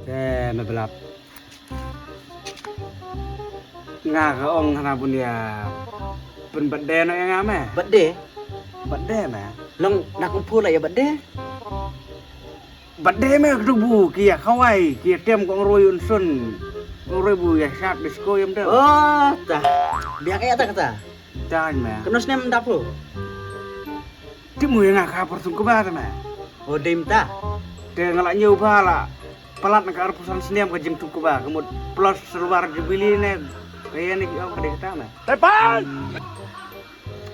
Oke, mebelap. Ngah ke ong hana pun dia. Pun bede no yang ame. Bade, Bede me. long nak kumpul lah ya bade. Bede me kedubu kia kawai kia tiam kong royun sun. Ngoroi bu ya sat disko yam dah. Oh, tah. Biar kayak kata. Jangan me. Kenus nem dapur. Timu yang ngah kapur sung kebah me. Oh, dim ta. Dia ngalak nyau bala. Pelat nak arpusan seniam ke jem tu kebah. Kemud plus seluar jebili ne. Kaya ni kau kadek kata me. Tepan.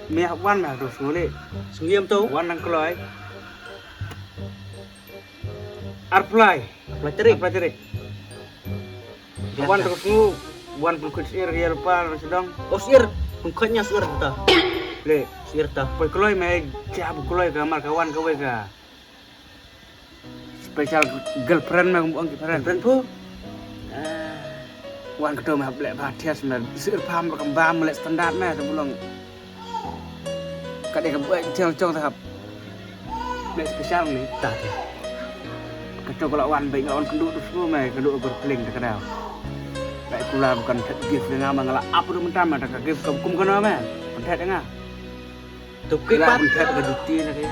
Miak wan me terus nguli. Sungiam tu. Wan nang keloi. Arplay. Pelajarik. Pelajarik. Wan terus ngu. Wan pun kusir ya lupa sedang. Oh, sir. Pengkotnya sir ta. Le. Sir ta. Poi keloi me jabu keloi kamar kawan kawe ka. Special girlfriend me kumpul girlfriend. Friend pu. Wan kedua me blek batias me. Sir paham berkembang melek standar me sebelum. Kadek kebuat cong tahap. Blek spesial ni. Ta. Kedua kalau wan baik wan kenduk tu semua me kenduk berpeling tak kadau. Baik kula bukan gift dengan mangala apa tu mentam ada gift kum kena me. Pentet dengar. Tu Kita kipat. pentet ke juti nak dia.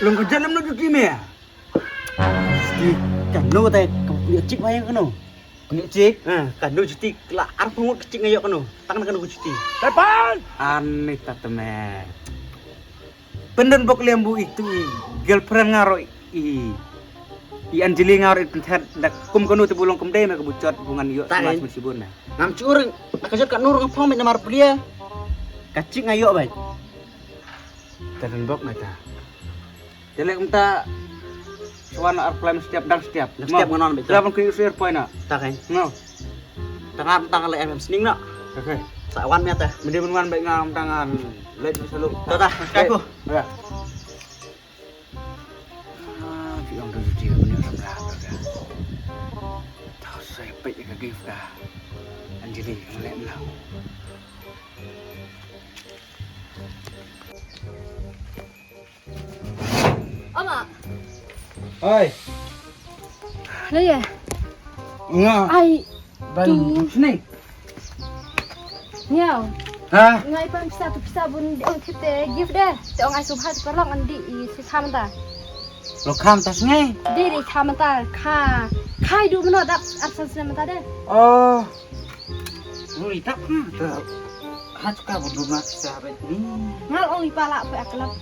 Long kerja nam nak juti me. Di kanu teh kau cik bayang kanu. Ni cik. Kanu cuti kelak arep ngut kecik ngayok kanu. Tangan kanu cuti. Tepan. Aneh tak temen. Penden bok lembu itu girlfriend ngaro i Anjeli ngaro pentet dak kum kanu tu bulung kemde me kebucot bungan yo Tangan. mas musibun na. Ngam curang. Nak kajat kat nur ngapong me namar belia. Kacik ngayok baik. Penden bok mata. Jelek minta Suan arplam setiap dan setiap. Setiap ngonon betul. Dalam ke user point nak. Tak kan. No. Tangan le MM sening nak. Oke. Sawan me teh. Mende menuan baik ngam tangan. Let selalu. Tah kai pu. Ya. Ah, di orang tu dia punya sebelah tu. Tahu saya baik ke gift dah. Anjeli let lah. Ama, Oi. lấy à? Ngah. Ai Ban sini. nhau? Ha? Ngay pun bisa bun ông kita gift deh. Te ông ai subhat perlong andi si kamanta. Lo kam tas ngai. Diri kamanta ka. Kai du mana dap absen semata deh. Oh. Lu tak tu. Hat ka berdua sahabat ni. Ngal ông ipala apa akalap.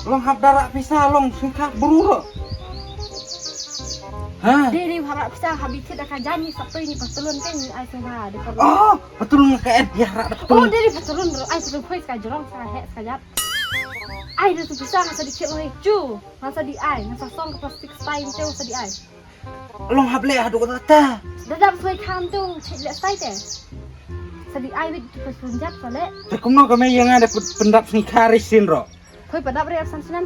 Long hab darak pisah long singkak buru. Ha? Diri harap bisa habis tidak akan janji sabtu ini patulun kan ai subhat di perlong. Oh, betul ngakaet ya rak Oh, betul. diri patulun ai patulun koi sekali jorong sekali sekajap. Ai dah tu bisa ngasa dikit loh cu. Ngasa di ai, ngasa song ke plastik stein tu ngasa di ai. Long hab le adu kata. Dadap suai kam tu cek lek sai teh. Sadi ai wit tu pesunjap sale. Terkumno kami yang ada pendap ni karisin ro. Koi padap re absen senan.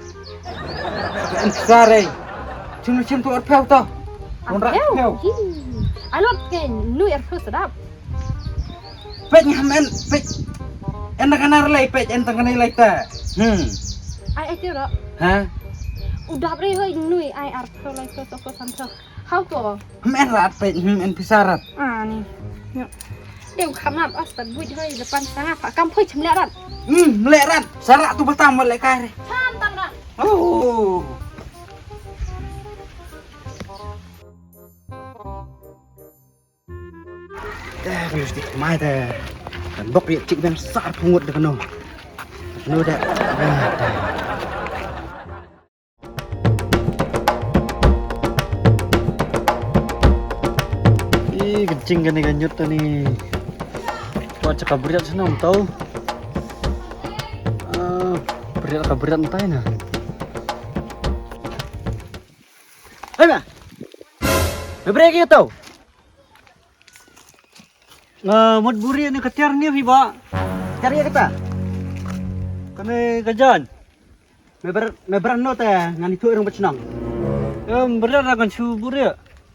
Kan sare. Cuma tu arpau to. Undrak pau. Alot ke nu er first sadap. Pet ngamen pet. Enak anar lai pet entang kanai lai ta. Ai tu ro. Ha? Udah re hoi nu ai ar pro lai first of santo. How to? Men rat pet en pisarat. Ah ni. Yo. Deu khamap astat buit hoi depan sangat pak kam phoi chemlek rat. Melek rat. Sarak tu batam melek kare. Tham tam rat. Oh. Mesti mai dah. Dan bok dia cik dan sar pungut dah kena. Kena dah. Ih, kencing kan ni ganyut tu ni. Buat cakap berat senang tahu. Berat entai nah. Hei bah. Beberapa kali tahu. Mud buri ni ketiar ni fiba. Cari kata. Kami gajan. Meber no teh ngani tu orang bersenang. Berat akan su buri.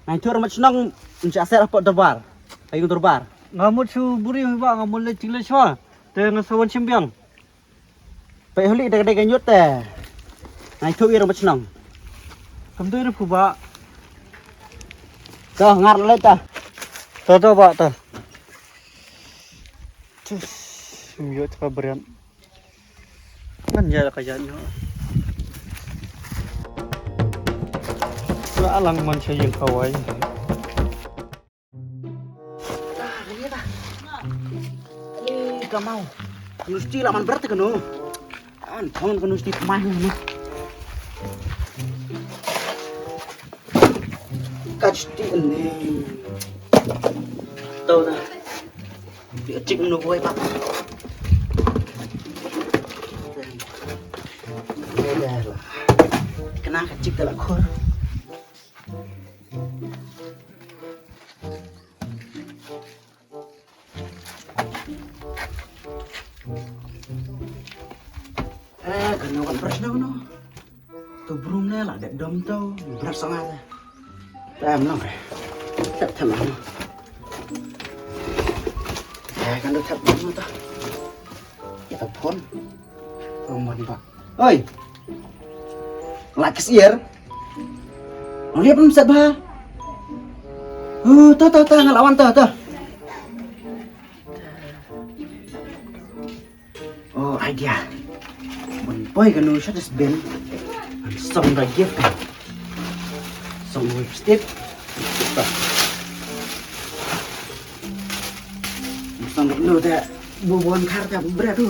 Ngani tu orang bersenang untuk aser apa terbar. Ayo terbar. Ngamut su buri fiba ngamut le cingle swa. Teh ngasawan simpiang. Pai holi dah kadai ganyut teh. Ngani tu orang bersenang. Kamu tu orang fiba Tuh, ngar le ta. Tuh Pak tuh. Cus, yuk cepat beran. Kan jalan kajanya. Alang man siya yung kaway. Kamau. Nusti laman berat kan no. Anton kan nusti pemain no. Kacti ini. Tahu dah. Dia cik no boy pak. Dah lah. Kena kacik dalam kor. Kan beras dah no. Tu burung ni lah dek dom tu beras sangat. Tam no. Tak tahu. Kan dah tak tahu tu. Kita pun. Rumah pak. Oi. Lakis ier. Oh dia belum siap bah. Tahu ngelawan tahu. Oh idea. Boy kan usah das ben. Song dah gift. Song lipstick. Song lu dah bubuan karta berat tu.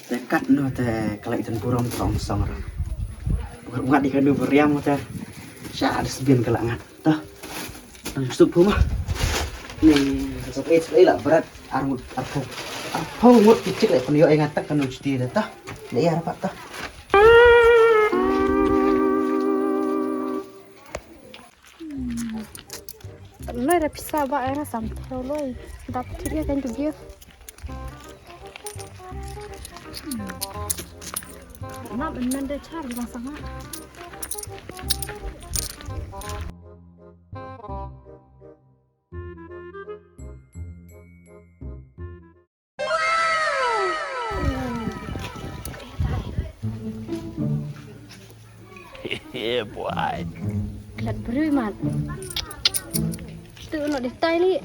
Dekat no teh kalau itu kurang song. Ngat di kanu beriam teh. Sya das ben kelangan. Tah. Nang sup rumah. Ni sesuai lah berat armut apa. Apa umur kecil lah penio yang ngatak kan uji dia tah. Ya apa tah. Noi ada pisah ba era sampai loi. Dapat dia kan tu dia. Nak menanda cari masalah. Yeah boy. Kelat beri mat. Tu nak detail ni.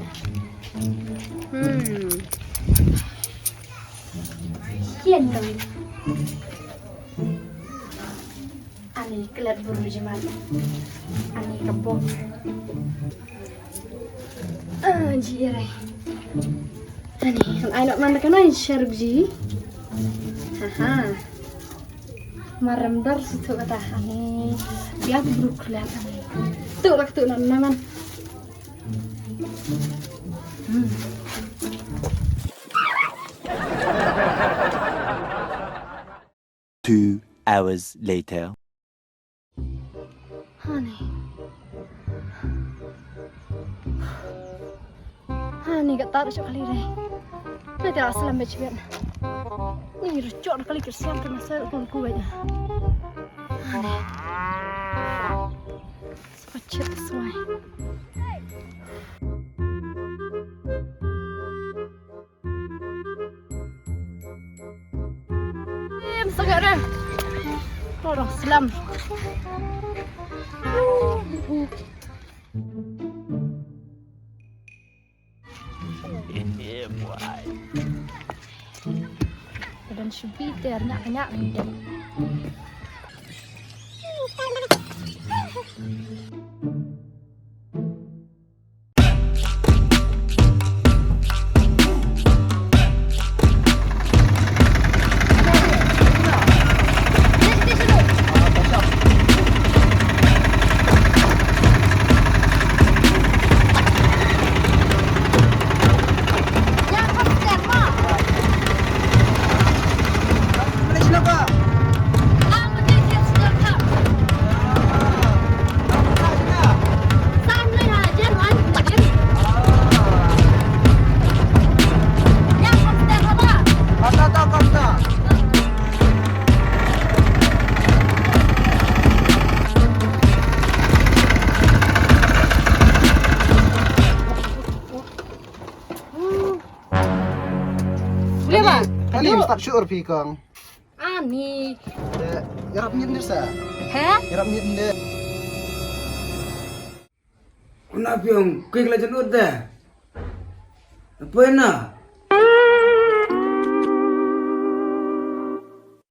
Kian dong. Ani kelat beri je mat. Ani kebong. Jire. Ani, ai nak mana kana share biji. Haha. Maram dar situ kata ani biar beruklan ani tu waktu nak naman 2 hours later. Hani kat tarik kali deh. Nanti asal ambil cibian. Ni recok kali kersian kena saya kau aja. Sepacet sesuai. Sangat dah. Orang selam. Dan Jupiter nak bidang. Ani start sure pi kang. Ani. Yarap nyet ndir sa. Heh? Yarap nyet ndir. Kenapa yang kek la jenut dah? Apa nak?